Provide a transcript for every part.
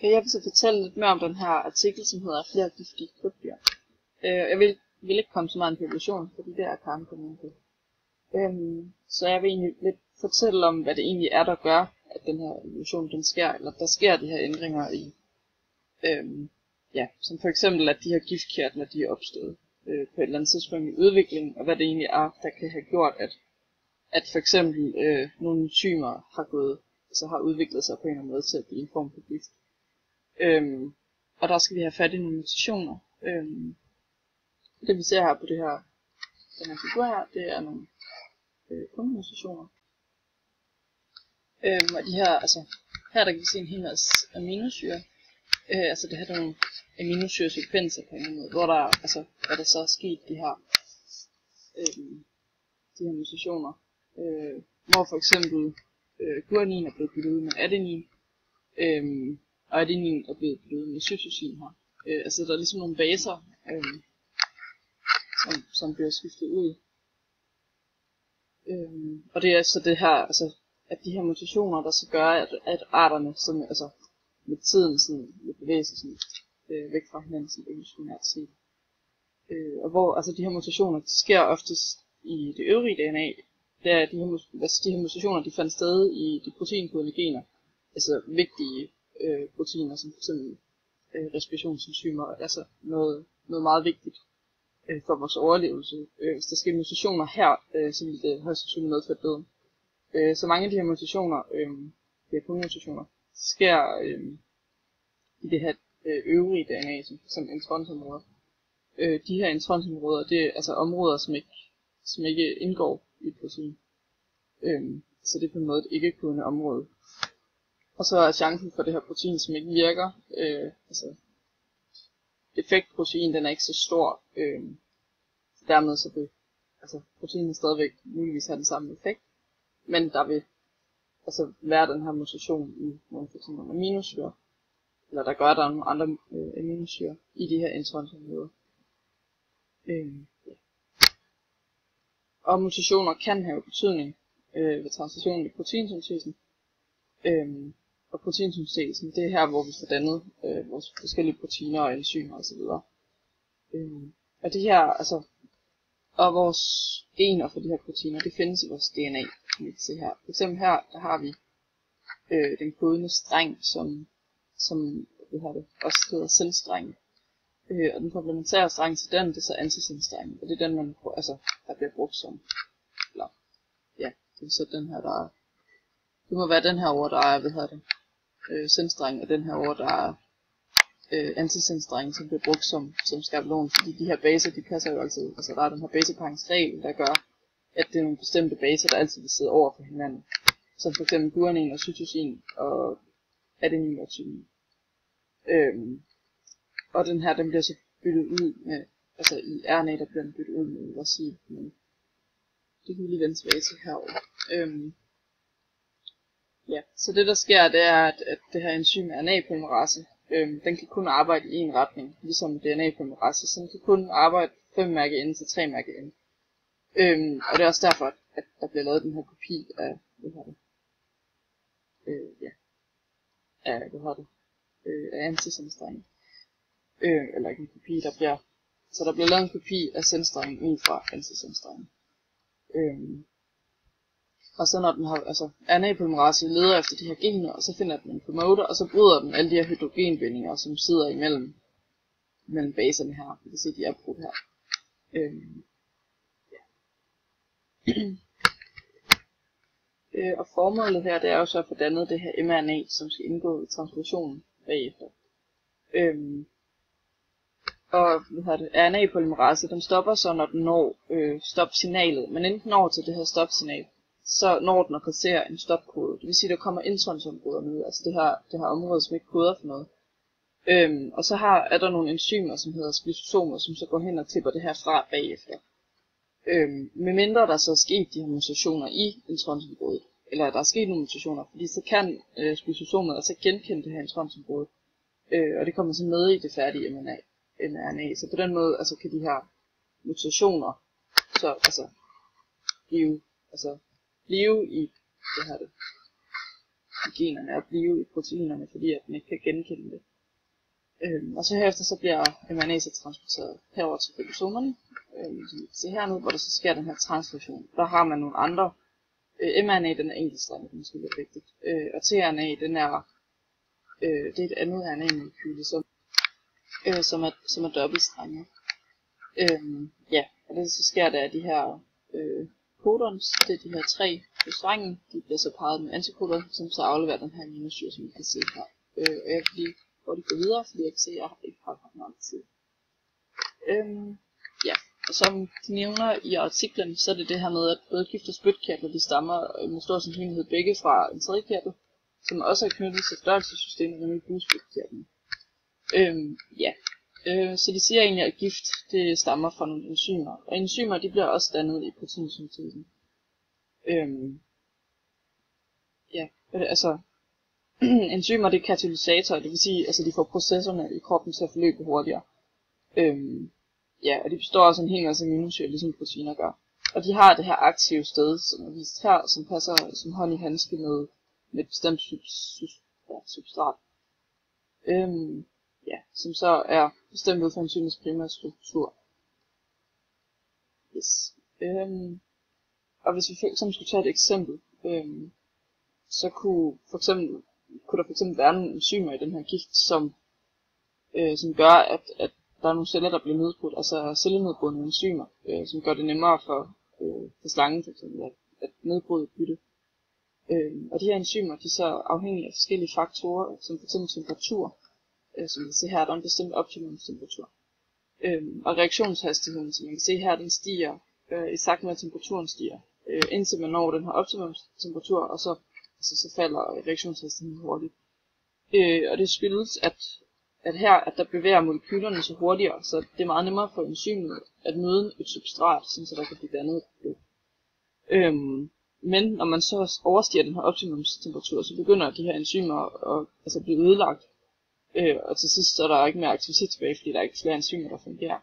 Jeg vil så fortælle lidt mere om den her artikel, som hedder Flere giftige krybdyr. Jeg vil ikke komme så meget en evolution, fordi det er Karen kommet ind på. Så jeg vil egentlig lidt fortælle om, hvad det egentlig er, der gør, at den her evolution den sker, eller der sker de her ændringer i, som for eksempel, at de her giftkirtler, de er opstået på et eller andet tidspunkt i udviklingen, og hvad det egentlig er, der kan have gjort, at for eksempel nogle enzymer har udviklet sig på en eller anden måde til at blive en form for gift. Og der skal vi have fat i nogle mutationer. Det vi ser her på den her figur her, det er nogle mutationer. Og de her, her der kan vi se en hel masse aminosyre. Det her er nogle aminosyresekvenser på en måde, hvor der, hvad der så er sket de her mutationer. Hvor for eksempel guanin er blevet byttet ud med adenin, og adenin er blevet byttet ud med cytosin her. Der er ligesom nogle baser, som bliver skiftet ud. Og det er så det her, at de her mutationer, der så gør, at arterne sådan, med tiden sådan, vil bevæge sig sådan, væk fra hinanden, sådan evolutionært set. Og hvor de her mutationer, de sker oftest i det øvrige DNA. Det er de her mutationer, de fandt sted i de proteinkodende gener, vigtige proteiner, som f.eks. respirationsenzymer, noget meget vigtigt for vores overlevelse. Hvis der sker mutationer her, så vil det højst sandsynligt medføre døden. Så mange af de her mutationer, mutationer, sker i det her øvrige DNA, som intronsområder. De her intronsområder, det er områder, som ikke indgår i protein. Så det er på en måde et ikke-kodende område. Og så er chancen for det her protein, som ikke virker, effektprotein, den er ikke så stor. Dermed så vil proteinet stadigvæk muligvis have den samme effekt, men der vil være den her mutation i nogle for eksempel aminosyre, eller der gør, der er nogle andre aminosyre i de her intronsområder. Og mutationer kan have betydning ved transitionen i proteinsyntesen. Og proteinsyntesen, det er her, hvor vi får dannet vores forskellige proteiner og enzymer osv. Og det her, og vores gener for de her proteiner, det findes i vores DNA, som vi kan se her. For eksempel her, der har vi den kodende streng, som også hedder selvstreng. Og den komplementære streng til den, det er så antisenstrengen. Og det er den, der bliver brugt som, det er så den her, der er, det må være den her ord, der er, sendstreng, og den her ord, der er antisenstreng, som bliver brugt som skabelon, fordi de her baser, de passer jo altid, der er den her baseparingsregel, der gør, at det er nogle bestemte baser, der altid vil sidde over for hinanden, som for eksempel guanin og cytosin og adenin og thymin. Og den her, den bliver så byttet ud med, i RNA, der bliver den byttet ud med uracil, men det kan vi lige vende tilbage til herovre. Så det der sker, det er, at det her enzym RNA-polymerase, den kan kun arbejde i en retning, ligesom DNA-polymerase, så den kan kun arbejde 5 mærke ind til 3 mærke ind. Og det er også derfor, at der bliver lavet den her kopi af, af antisenstrengen. Eller ikke en kopi, der bliver lavet en kopi af sendstrengen ud fra antisenstrengen. Og så når den har, RNA-polymerase leder efter de her gener, og så finder den en promoter, og så bryder den alle de her hydrogenbindinger, som sidder imellem baserne her. Vi kan se, de er brudt her. Og formålet her, det er jo så at få dannet det her mRNA, som skal indgå i translationen bagefter. Og RNA-polymerase, den stopper så, når den når stopsignalet, men inden den når til det her stopsignal, så når den at passere en stopkode. Det vil sige, at der kommer intronsområder med, det her område, som ikke koder for noget. Og så er der nogle enzymer, som hedder splisosomer, som så går hen og tipper det her fra bagefter. Medmindre der så er sket de her mutationer i intronsområdet, eller der er sket nogle mutationer, fordi så kan splisosomet altså genkende det her intronsområde. Og det kommer så med i det færdige mRNA. Så på den måde kan de her mutationer blive i i generne at blive i proteinerne, fordi at den ikke kan genkende det. Og så herefter så bliver mRNA transporteret herover til ribosomerne, som vi kan se hernede, hvor der så sker den her translation. Der har man nogle andre. mRNA den er enkeltstrenget, den skal være vigtigt. Og tRNA den er, det er et andet RNA-molekyle, som er dobbeltstrenget. Ja, og det så sker der af de her codons, det er de her 3 på strengen, de bliver så parret med antikodon, som så afleverer den her aminosyre, som vi kan se her. Og jeg kan lige hurtigt gå videre, fordi jeg kan se, at jeg ikke har ret meget tid. Ja, og som de nævner i artiklen, så er det her med, at både gift- og spytkirtler, de stammer med stor sandsynlighed begge fra en tredje kirtel, som også er knyttet til fordøjelsessystemet, nemlig bugspytkirtlen. Ja. Så de siger egentlig, at gift det stammer fra nogle enzymer, og enzymer de bliver også dannet i proteinsyntesen. Ja, altså enzymer det er katalysatorer, det vil sige, altså de får processerne i kroppen til at forløbe hurtigere. Ja, og de består også af en hel masse aminosyre, ligesom proteiner gør. Og de har det her aktive sted, som er vist her, som passer som hånd i handske med et bestemt substrat. Ja, som så er bestemt ud for enzymets primære struktur. Yes. Og hvis vi for eksempel skulle tage et eksempel, så kunne der for eksempel være nogle enzymer i den her gift, som gør, at der er nogle celler, der bliver nedbrudt, altså cellenedbrydende enzymer, som gør det nemmere for slangen for eksempel at nedbryde bytte. Og de her enzymer, de er så afhængige af forskellige faktorer, som f.eks. temperatur, som vi kan se her, der er en bestemt optimumstemperatur. Og reaktionshastigheden, som man kan se her, den stiger i takt med, at temperaturen stiger, indtil man når den her optimumstemperatur, og så falder reaktionshastigheden hurtigt. Og det skyldes, at der bevæger molekylerne så hurtigere, så det er meget nemmere for enzymet at møde et substrat, så der kan blive dannet et produkt. Men når man så overstiger den her optimumstemperatur, så begynder de her enzymer at blive ødelagt. Og til sidst så er der ikke mere aktivitet tilbage, fordi der er ikke flere enzymer, der fungerer.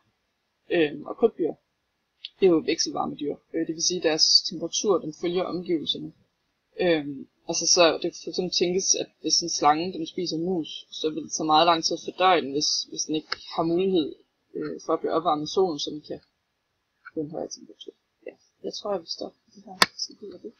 Og krybdyr, det er jo vekselvarme dyr. Det vil sige, at deres temperatur den følger omgivelserne. Så det kan for eksempel tænkes, at hvis en slange den spiser mus, så vil det tage meget lang tid at fordøje den, hvis den ikke har mulighed for at blive opvarmet i solen, så den kan få en højere temperatur. Ja, jeg tror, jeg vil stoppe det her. Så det.